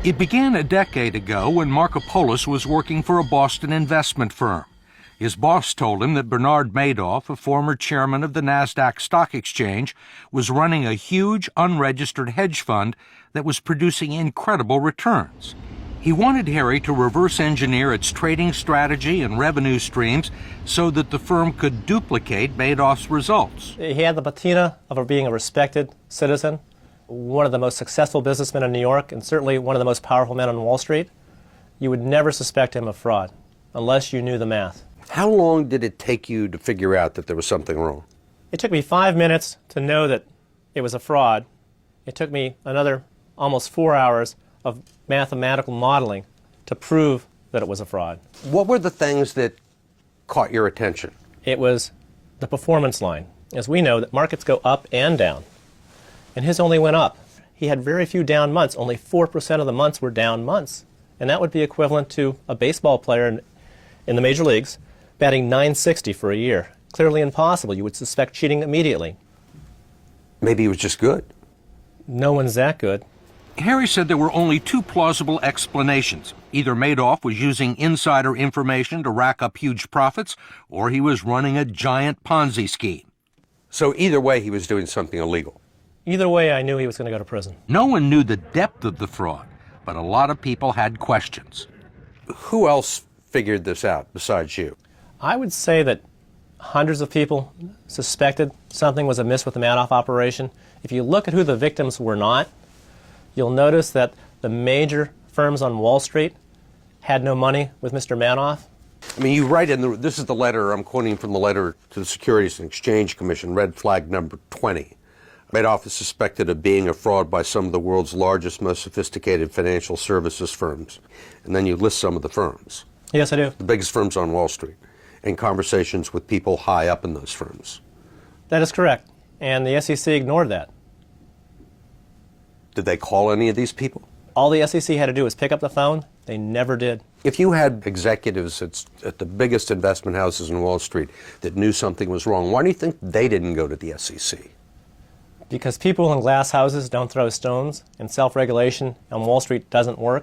It began a decade ago when Markopolos was working for a Boston investment firm. His boss told him that Bernard Madoff, a former chairman of the NASDAQ stock exchange, was running a huge unregistered hedge fund that was producing incredible returns. He wanted Harry to reverse engineer its trading strategy and revenue streams so that the firm could duplicate Madoff's results. He had the patina of being a respected citizen, one of the most successful businessmen in New York, and certainly one of the most powerful men on Wall Street. You would never suspect him of fraud unless you knew the math. How long did it take you to figure out that there was something wrong? It took me 5 minutes to know that it was a fraud. It took me another almost 4 hours of mathematical modeling to prove that it was a fraud. What were the things that caught your attention? It was the performance line. As we know, that markets go up and down, and his only went up. He had very few down months. Only 4% of the months were down months, and that would be equivalent to a baseball player in the major leagues batting .960 for a year. Clearly impossible. You would suspect cheating immediately. Maybe he was just good. No one's that good. Harry said there were only two plausible explanations. Either Madoff was using insider information to rack up huge profits, or he was running a giant Ponzi scheme. So either way, he was doing something illegal. Either way, I knew he was going to go to prison. No one knew the depth of the fraud, but a lot of people had questions. Who else figured this out besides you? I would say that hundreds of people suspected something was amiss with the Madoff operation. If you look at who the victims were not, you'll notice that the major firms on Wall Street had no money with Mr. Madoff. I mean, you write this is the letter, I'm quoting from the letter to the Securities and Exchange Commission, red flag number 20. Madoff is suspected of being a fraud by some of the world's largest, most sophisticated financial services firms. And then you list some of the firms. Yes, I do. The biggest firms on Wall Street, and conversations with people high up in those firms. That is correct. And the SEC ignored that. Did they call any of these people? All the SEC had to do was pick up the phone. They never did. If you had executives at the biggest investment houses in Wall Street that knew something was wrong, why do you think they didn't go to the SEC? Because people in glass houses don't throw stones, and self-regulation on Wall Street doesn't work.